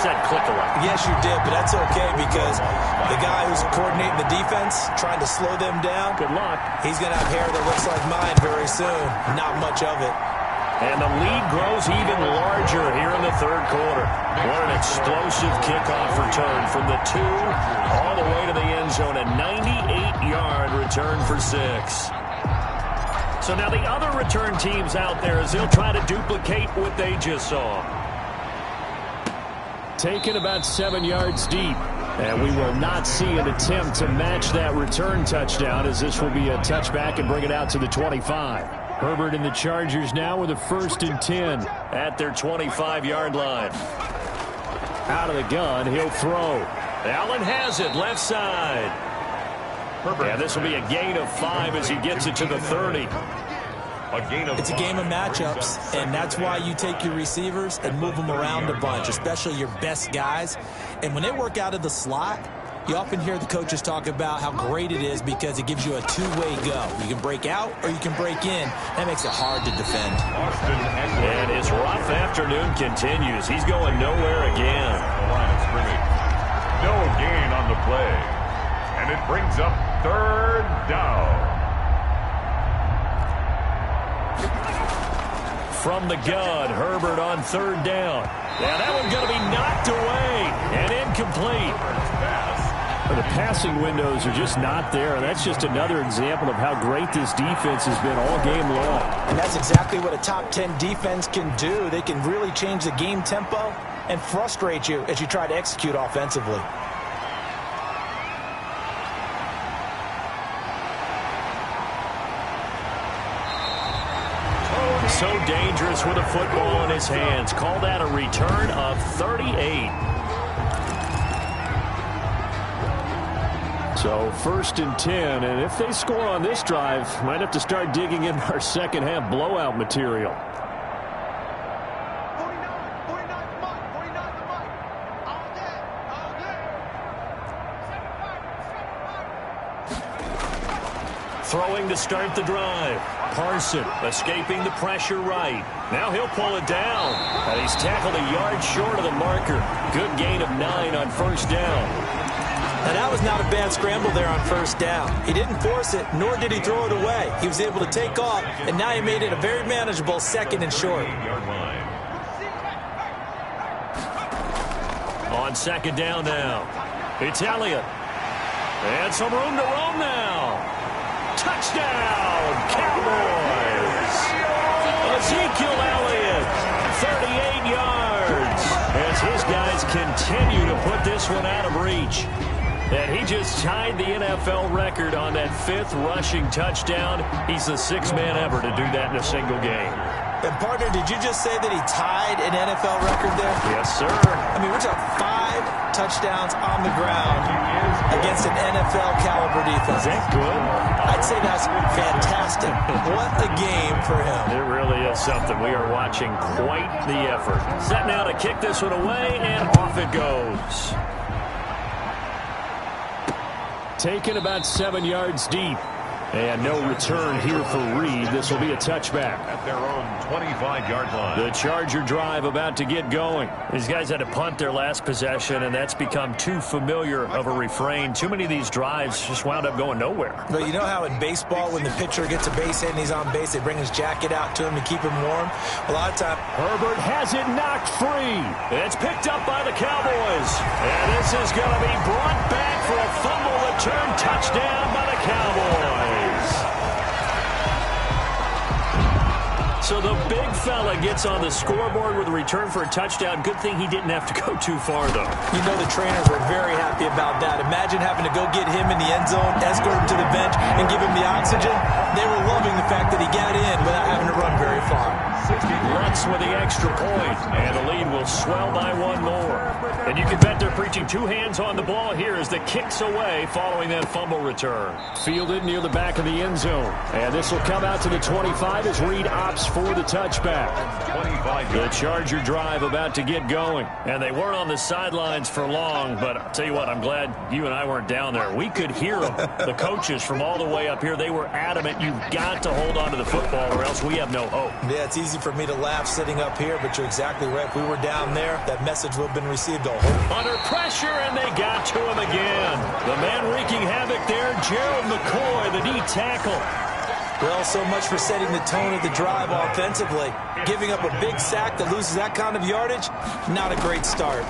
said click a lot. Yes, you did, but that's okay because the guy who's coordinating the defense, trying to slow them down, Good luck. he's going to have hair that looks like mine very soon. Not much of it. And the lead grows even larger here in the third quarter. What an explosive kickoff return from the 2 all the way to the end zone. A 98-yard return for 6. So now the other return teams out there as they'll try to duplicate what they just saw. Taken about 7 yards deep. And we will not see an attempt to match that return touchdown as this will be a touchback and bring it out to the 25. Herbert and the Chargers now with a 1st and 10 at their 25-yard line. Out of the gun, he'll throw. Allen has it, left side. And this will be a gain of 5 as he gets it to the 30. It's a game of matchups, and that's why you take your receivers and move them around a bunch, especially your best guys. And when they work out of the slot, you often hear the coaches talk about how great it is because it gives you a two-way go. You can break out or you can break in. That makes it hard to defend. And his rough afternoon continues. He's going nowhere again. The line of scrimmage. No gain on the play. And it brings up 3rd down. From the gun, Herbert on 3rd down. Now that one's going to be knocked away and incomplete. The passing windows are just not there. That's just another example of how great this defense has been all game long. And that's exactly what a top 10 defense can do. They can really change the game tempo and frustrate you as you try to execute offensively. So dangerous with a football in his hands. Call that a return of 38. So 1st and 10, and if they score on this drive, might have to start digging in our second half blowout material. Throwing to start the drive. Parson escaping the pressure right. Now he'll pull it down. And he's tackled a yard short of the marker. Good gain of 9 on 1st down. Now that was not a bad scramble there on 1st down. He didn't force it, nor did he throw it away. He was able to take off, and now he made it a very manageable 2nd and short. On 2nd down now. It's Elliott. And some room to roam now. Touchdown, Cowboys! Ezekiel Elliott, 38 yards. As his guys continue to put this one out of reach. And he just tied the NFL record on that 5th rushing touchdown. He's the 6th man ever to do that in a single game. And, partner, did you just say that he tied an NFL record there? Yes, sir. I mean, we're talking 5 touchdowns on the ground against an NFL-caliber defense. Is that good? I'd say that's fantastic. What a game for him. It really is something. We are watching quite the effort. Set now to kick this one away, and off it goes. Taken about 7 yards deep. And no return here for Reed. This will be a touchback. At their own 25-yard line. The Charger drive about to get going. These guys had to punt their last possession, and that's become too familiar of a refrain. Too many of these drives just wound up going nowhere. But you know how in baseball, when the pitcher gets a base hit and he's on base, they bring his jacket out to him to keep him warm? A lot of times, Herbert has it knocked free. It's picked up by the Cowboys. And this is going to be brought back for a fumble return touchdown by the Cowboys. So the big fella gets on the scoreboard with a return for a touchdown. Good thing he didn't have to go too far, though. You know the trainers were very happy about that. Imagine having to go get him in the end zone, escort him to the bench, and give him the oxygen. They were loving the fact that he got in without having to run very far. Lutz with the extra point, and the lead will swell by 1 more. And you can bet they're preaching 2 hands on the ball here as the kick's away following that fumble return. Fielded near the back of the end zone. And this will come out to the 25 as Reed opts for the touchback. The Charger drive about to get going. And they weren't on the sidelines for long, but I'll tell you what, I'm glad you and I weren't down there. We could hear them. The coaches from all the way up here, they were adamant, you've got to hold on to the football or else we have no hope. Yeah, it's easy easy for me to laugh sitting up here, but you're exactly right. If we were down there, that message would have been received a whole. Under pressure, and they got to him again. The man wreaking havoc there, Gerald McCoy, the D tackle. Well, so much for setting the tone of the drive offensively. Giving up a big sack that loses that kind of yardage, not a great start.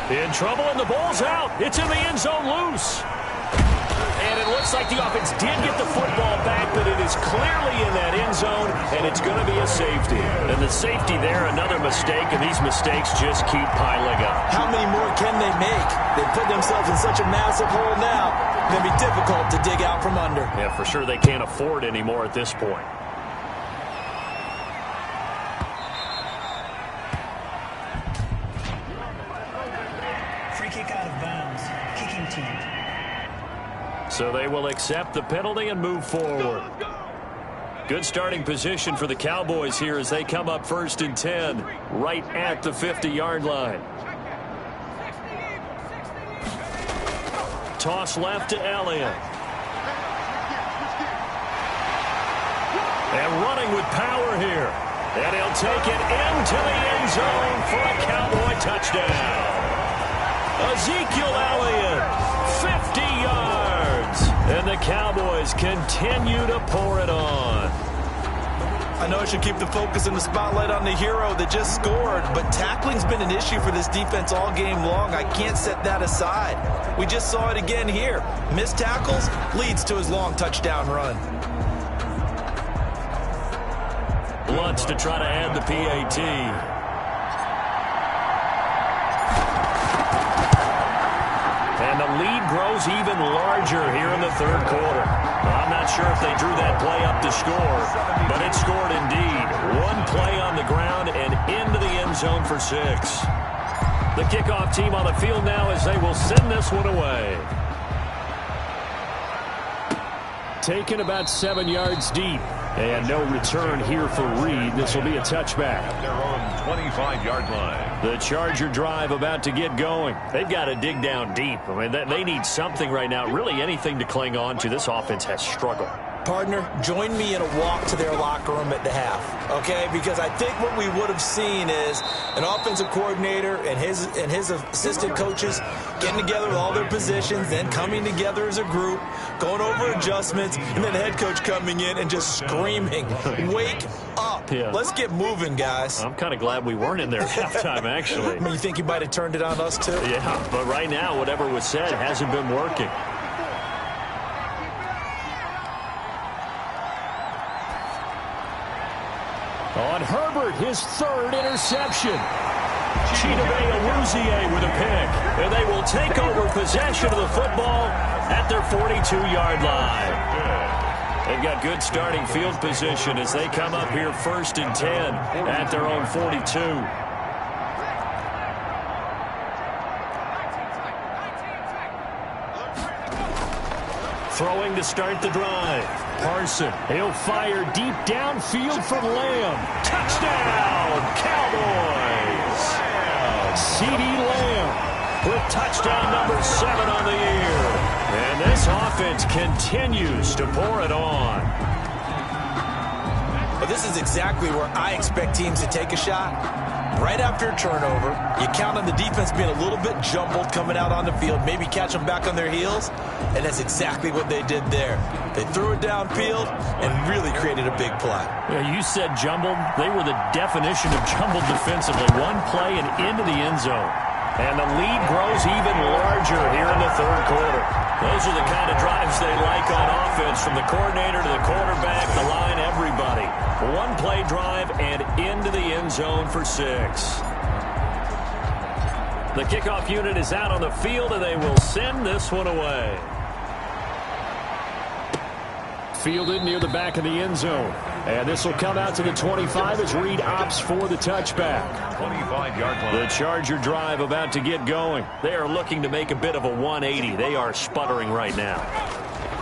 In trouble, and the ball's out. It's in the end zone loose. And it looks like the offense did get the football back, but it is clearly in that end zone, and it's going to be a safety. And the safety there, another mistake, and these mistakes just keep piling up. How many more can they make? They put themselves in such a massive hole now. It's going to be difficult to dig out from under. Yeah, for sure they can't afford anymore at this point. So they will accept the penalty and move forward. Good starting position for the Cowboys here as they come up 1st and 10, right at the 50-yard line. Toss left to Elliott. And running with power here. And he'll take it into the end zone for a Cowboy touchdown. Ezekiel Elliott, 50 yards. And the Cowboys continue to pour it on. I know I should keep the focus and the spotlight on the hero that just scored, but tackling's been an issue for this defense all game long. I can't set that aside. We just saw it again here. Missed tackles leads to his long touchdown run. Lutz to try to add the PAT. And the lead grows even larger here in the 3rd quarter. I'm not sure if they drew that play up to score, but it scored indeed. One play on the ground and into the end zone for 6. The kickoff team on the field now as they will send this one away. Taken about 7 yards deep. And no return here for Reed. This will be a touchback. At their own 25-yard line. The Charger drive about to get going. They've got to dig down deep. I mean, they need something right now, really anything to cling on to. This offense has struggled. Partner, join me in a walk to their locker room at the half, okay? Because I think what we would have seen is an offensive coordinator and his assistant coaches getting together with all their positions, then coming together as a group, going over adjustments, and then the head coach coming in and just screaming, wake up. Yeah. Let's get moving, guys. I'm kind of glad we weren't in there at halftime, actually. I mean, you think he might have turned it on us, too? Yeah, but right now, whatever was said hasn't been working. On Herbert, his 3rd interception. Chidobe Awuzie with a pick. And they will take over possession of the football at their 42-yard line. They've got good starting field position as they come up here 1st and 10 at their own 42. Throwing to start the drive. Parson, he'll fire deep downfield from Lamb. Touchdown, Cowboys! CeeDee Lamb with touchdown number 7 on the year. And this offense continues to pour it on. But this is exactly where I expect teams to take a shot. Right after a turnover, you count on the defense being a little bit jumbled coming out on the field, maybe catch them back on their heels, and that's exactly what they did there. They threw it downfield and really created a big play. Yeah, you said jumbled. They were the definition of jumbled defensively. One play and into the end zone. And the lead grows even larger here in the 3rd quarter. Those are the kind of drives they like on offense, from the coordinator to the quarterback, the line, everybody. One play drive and into the end zone for 6. The kickoff unit is out on the field, and they will send this one away. Fielded near the back of the end zone. And this will come out to the 25 as Reed opts for the touchback. 25-yard line. The Charger drive about to get going. They are looking to make a bit of a 180. They are sputtering right now.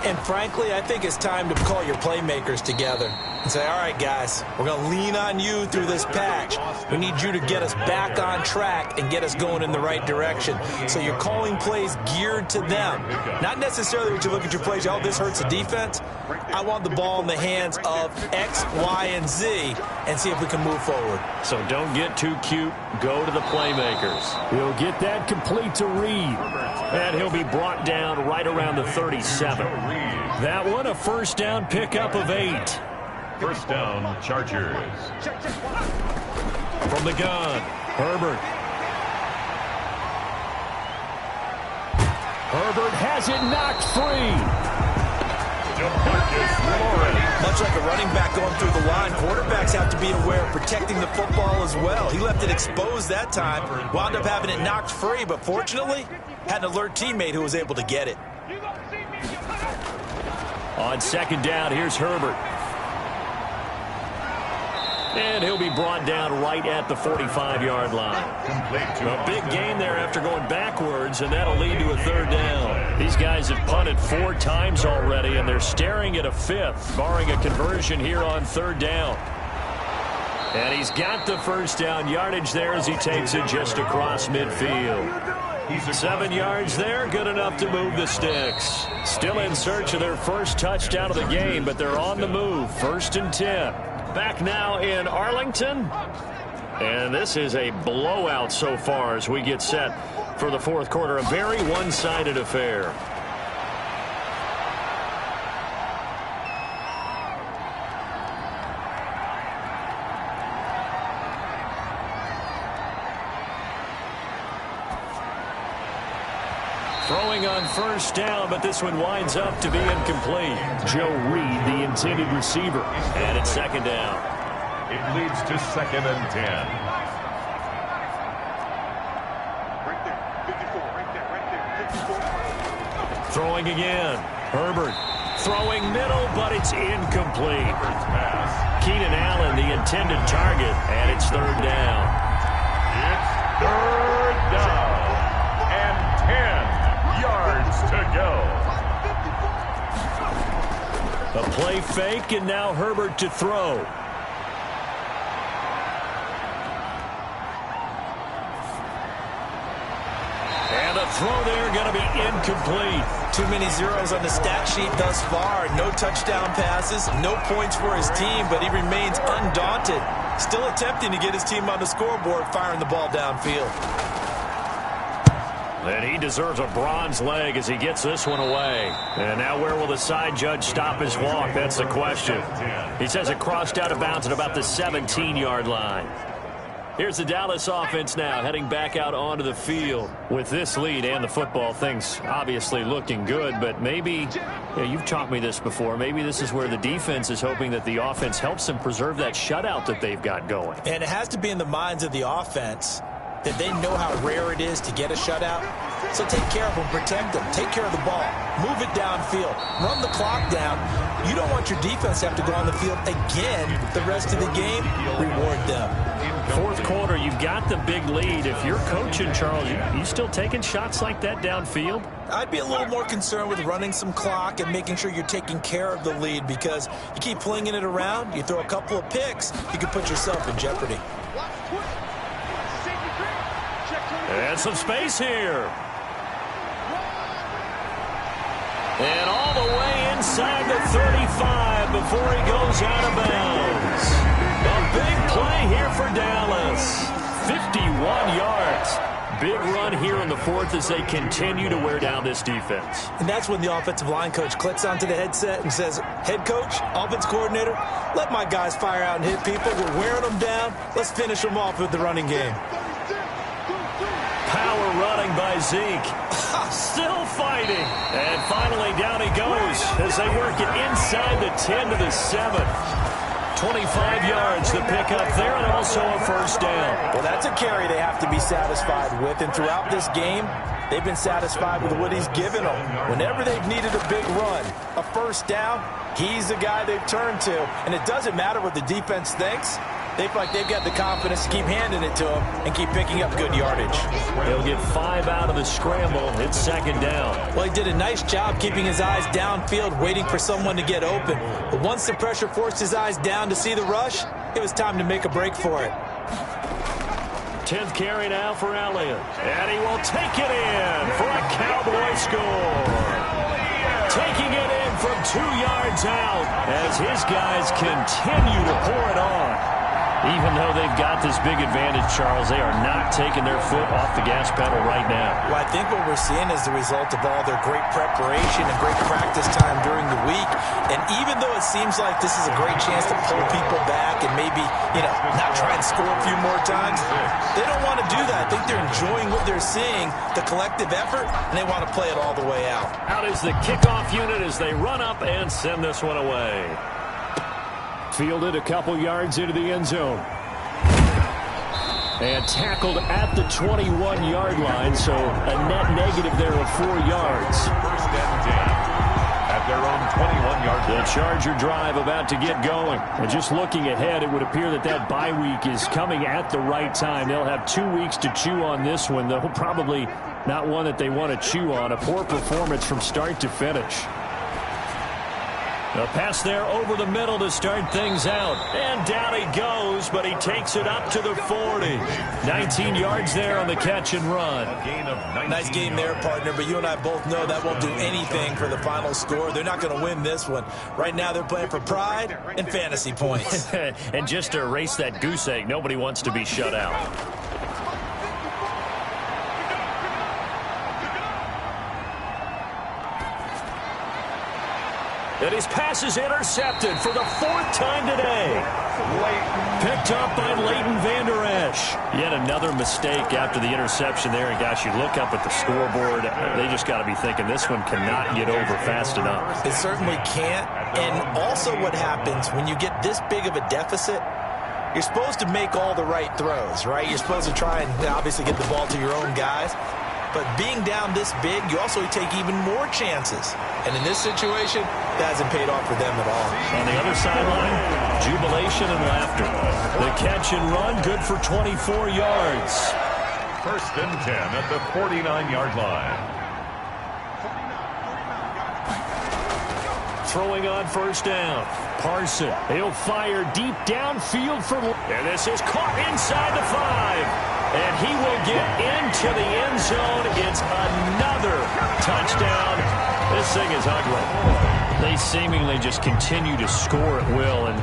And frankly, I think it's time to call your playmakers together. and say, all right, guys, we're going to lean on you through this patch. We need you to get us back on track and get us going in the right direction. So you're calling plays geared to them. Not necessarily that you look at your plays, oh, this hurts the defense. I want the ball in the hands of X, Y, and Z and see if we can move forward. So don't get too cute. Go to the playmakers. He'll get that complete to Reed. And he'll be brought down right around the 37. That one, a first down pickup of 8. First down, Chargers. From the gun, Herbert. Herbert has it knocked free. Much like a running back going through the line, quarterbacks have to be aware of protecting the football as well. He left it exposed that time, wound up having it knocked free, but fortunately, had an alert teammate who was able to get it. On second down, here's Herbert. And he'll be brought down right at the 45-yard line. A big gain there after going backwards, and that'll lead to a third down. These guys have punted 4 times already, and they're staring at a 5th, barring a conversion here on third down. And he's got the first down yardage there as he takes it just across midfield. 7 yards there, good enough to move the sticks. Still in search of their first touchdown of the game, but they're on the move. 1st and 10. Back now in Arlington. And this is a blowout so far as we get set for the fourth quarter. A very one-sided affair. Throwing on first down, but this one winds up to be incomplete. Joe Reed, the intended receiver. And it's second down. It leads to 2nd and 10. Throwing again. Herbert throwing middle, but it's incomplete. Keenan Allen, the intended target, and it's third down. It's third down and 10 yards to go. A play fake, and now Herbert to throw. And the throw there going to be incomplete. Too many zeros on the stat sheet thus far. No touchdown passes, no points for his team, but he remains undaunted. Still attempting to get his team on the scoreboard, firing the ball downfield. And he deserves a bronze leg as he gets this one away. And now where will the side judge stop his walk? That's the question. He says it crossed out of bounds at about the 17-yard line. Here's the Dallas offense now heading back out onto the field. With this lead and the football, things obviously looking good, but maybe, you've taught me this before, maybe this is where the defense is hoping that the offense helps them preserve that shutout that they've got going. And it has to be in the minds of the offense that they know how rare it is to get a shutout. So take care of them, protect them, take care of the ball, move it downfield, run the clock down. You don't want your defense to have to go on the field again the rest of the game. Reward them. Fourth quarter, you've got the big lead. If you're coaching, Charles, you still taking shots like that downfield? I'd be a little more concerned with running some clock and making sure you're taking care of the lead, because you keep flinging it around, you throw a couple of picks, you can put yourself in jeopardy. And some space here. And all the way inside the 35 before he goes out of bounds. A big play here for Dallas. 51 yards. Big run here in the fourth as they continue to wear down this defense. And that's when the offensive line coach clicks onto the headset and says, head coach, offense coordinator, let my guys fire out and hit people. We're wearing them down. Let's finish them off with the running game. Power running by Zeke. Still fighting. And finally down he goes as they work it inside the 10 to the 7. 25 yards to pick up there, and also a first down. Well, that's a carry they have to be satisfied with. And throughout this game, they've been satisfied with what he's given them. Whenever they've needed a big run, a first down, he's the guy they've turned to. And it doesn't matter what the defense thinks. they feel like they've got the confidence to keep handing it to him and keep picking up good yardage. He'll get 5 out of the scramble. It's second down. Well, he did a nice job keeping his eyes downfield, waiting for someone to get open. But once the pressure forced his eyes down to see the rush, it was time to make a break for it. 10th carry now for Elliott. And he will take it in for a Cowboy score. Taking it in from 2 yards out as his guys continue to pour it on. Even though they've got this big advantage, Charles, they are not taking their foot off the gas pedal right now. Well, I think what we're seeing is the result of all their great preparation and great practice time during the week. And even though it seems like this is a great chance to pull people back and maybe, not try and score a few more times, they don't want to do that. I think they're enjoying what they're seeing, the collective effort, and they want to play it all the way out. Out is the kickoff unit as they run up and send this one away. Fielded a couple yards into the end zone. And tackled at the 21-yard line, so a net negative there of 4 yards. First and 10 at their own 21-yard line. The Charger drive about to get going. And just looking ahead, it would appear that bye week is coming at the right time. They'll have 2 weeks to chew on this one, though probably not one that they want to chew on. A poor performance from start to finish. A pass there over the middle to start things out. And down he goes, but he takes it up to the 40. 19 yards there on the catch and run. Nice game there, partner, but you and I both know that won't do anything for the final score. They're not going to win this one. Right now they're playing for pride and fantasy points. And just to erase that goose egg, nobody wants to be shut out. And his pass is intercepted for the 4th time today. Picked up by Leighton Vander Esch. Yet another mistake after the interception there. And, gosh, you look up at the scoreboard, they just got to be thinking this one cannot get over fast enough. It certainly can't. And also what happens when you get this big of a deficit, you're supposed to make all the right throws, right? You're supposed to try and obviously get the ball to your own guys. But being down this big, you also take even more chances. And in this situation, that hasn't paid off for them at all. On the other sideline, jubilation and laughter. The catch and run, good for 24 yards. First and 10 at the 49-yard line. Throwing on first down. Parson, he'll fire deep downfield for... And this is caught inside the 5. And he will get into the end zone. It's another touchdown. This thing is ugly. They seemingly just continue to score at will. And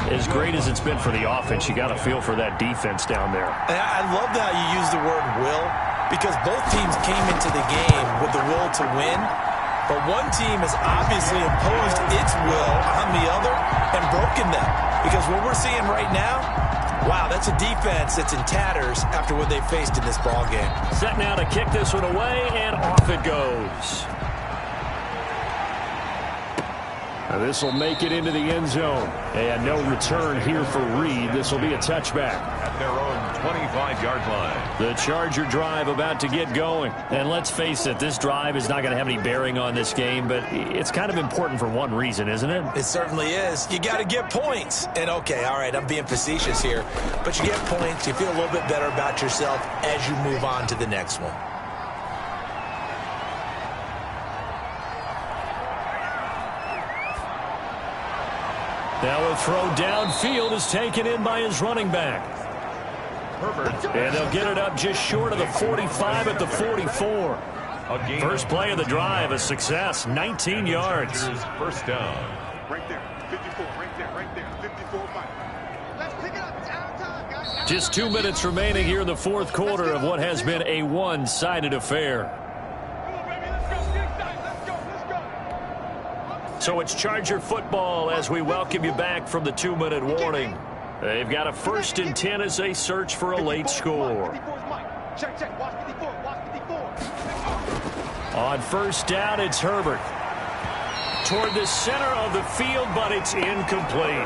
as great as it's been for the offense, you got to feel for that defense down there. And I love how you use the word will, because both teams came into the game with the will to win. But one team has obviously imposed its will on the other and broken them. Because what we're seeing right now, wow, that's a defense that's in tatters after what they faced in this ball game. Set now to kick this one away, and off it goes. Now this will make it into the end zone. And no return here for Reed. This will be a touchback. At their own 25-yard line. The Charger drive about to get going. And let's face it, this drive is not going to have any bearing on this game, but it's kind of important for one reason, isn't it? It certainly is. You got to get points. And okay, all right, I'm being facetious here, but you get points, you feel a little bit better about yourself as you move on to the next one. Now a throw downfield is taken in by his running back. And they'll get it up just short of the 45 at the 44. First play of the drive, a success, 19 yards. First down. Right there, 54, right there, 54. Let's pick it up. It's out of time, guys. Just 2 minutes remaining here in the fourth quarter of what has been a one-sided affair. So it's Charger football as we welcome you back from the 2-minute warning. They've got a 1st and 10 as they search for a late score. On first down, it's Herbert. Toward the center of the field, but it's incomplete.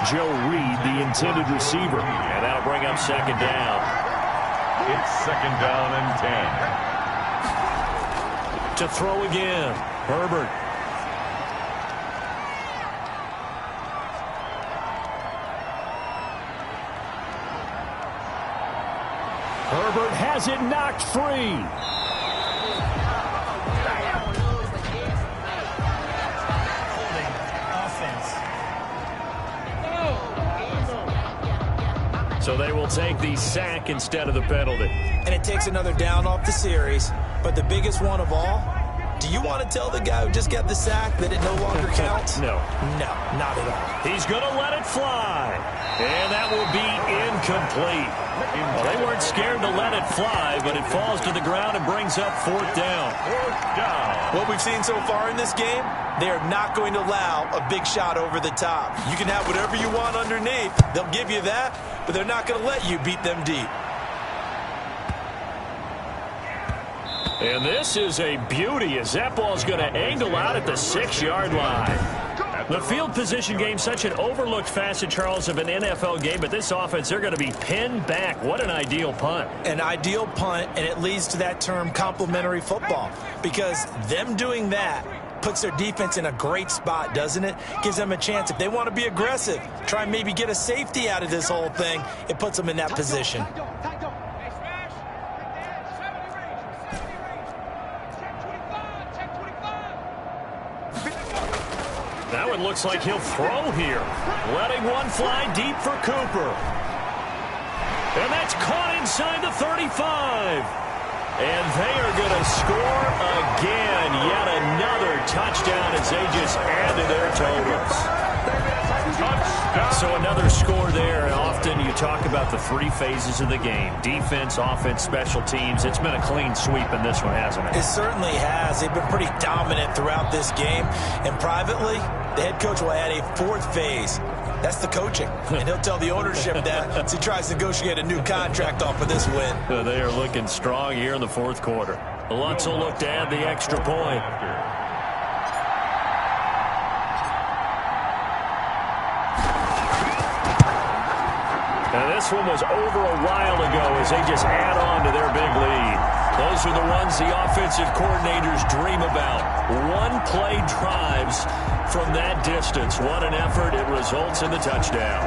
Joe Reed, the intended receiver. And that'll bring up second down. It's second down and 10. To throw again, Herbert. Herbert has it knocked free. So they will take the sack instead of the penalty. And it takes another down off the series. But the biggest one of all, do you want to tell the guy who just got the sack that it no longer counts? No. No, not at all. He's going to let it fly. And that will be incomplete. Well, they weren't scared to let it fly, but it falls to the ground and brings up fourth down. What we've seen so far in this game, they are not going to allow a big shot over the top. You can have whatever you want underneath. They'll give you that, but they're not going to let you beat them deep. And this is a beauty as that ball's going to angle out at the 6-yard line. The field position game, such an overlooked facet, Charles, of an NFL game, but this offense, they're going to be pinned back. What an ideal punt. An ideal punt, and it leads to that term complementary football, because them doing that puts their defense in a great spot, doesn't it? Gives them a chance. If they want to be aggressive, try and maybe get a safety out of this whole thing, it puts them in that position. That one looks like he'll throw here. Letting one fly deep for Cooper. And that's caught inside the 35. And they are going to score again. Yet another touchdown as they just add to their totals. So another score there. And often you talk about the three phases of the game. Defense, offense, special teams. It's been a clean sweep in this one, hasn't it? It certainly has. They've been pretty dominant throughout this game. And privately, the head coach will add a fourth phase. That's the coaching. And he'll tell the ownership that as he tries to negotiate a new contract off of this win. They are looking strong here in the fourth quarter. Lutz will look to add the extra point. And this one was over a while ago as they just add on to their big lead. Those are the ones the offensive coordinators dream about. One-play drives from that distance. What an effort. It results in the touchdown.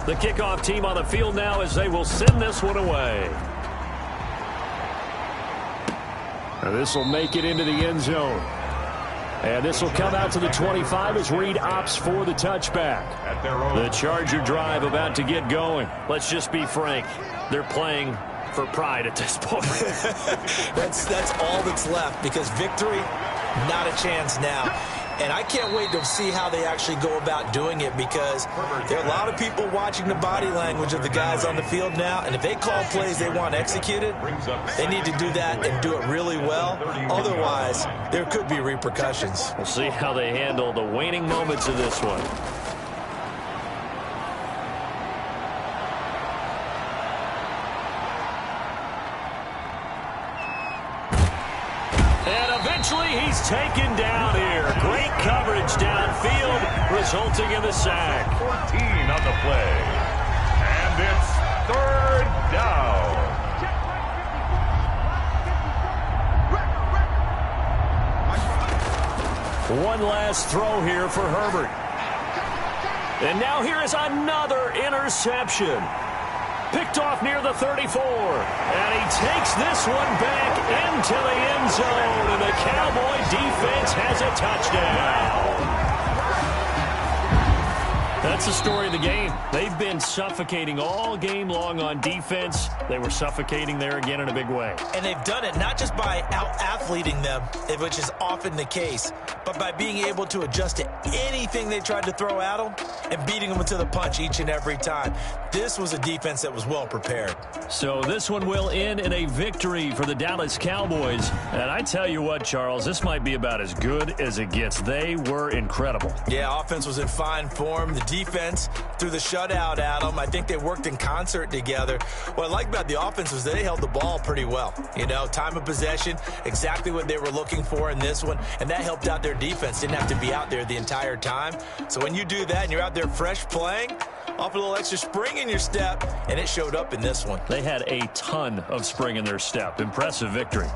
The kickoff team on the field now as they will send this one away. Now this will make it into the end zone. And this will come out to the 25 as Reed opts for the touchback. The Charger drive about to get going. Let's just be frank. They're playing for pride at this point. That's all that's left, because victory, not a chance now. And I can't wait to see how they actually go about doing it, because there are a lot of people watching the body language of the guys on the field now. And if they call plays they want executed, they need to do that and do it really well. Otherwise, there could be repercussions. We'll see how they handle the waning moments of this one. And eventually he's taken down here. Great coverage downfield, resulting in the sack. 14 on the play. And it's third down. One last throw here for Herbert. And now here is another interception. Picked off near the 34. And he takes this one back into the end zone. And the Cowboy defense has a touchdown. That's the story of the game. They've been suffocating all game long on defense. They were suffocating there again in a big way. And they've done it not just by out-athleting them, which is often the case, but by being able to adjust to anything they tried to throw at them and beating them to the punch each and every time. This was a defense that was well prepared. So this one will end in a victory for the Dallas Cowboys. And I tell you what, Charles, this might be about as good as it gets. They were incredible. Yeah, offense was in fine form. The defense through the shutout, Adam. I think they worked in concert together. What I like about the offense was they held the ball pretty well. You know, time of possession, exactly what they were looking for in this one, and that helped out their defense. Didn't have to be out there the entire time. So when you do that and you're out there fresh playing, off a little extra spring in your step, and it showed up in this one. They had a ton of spring in their step. Impressive victory.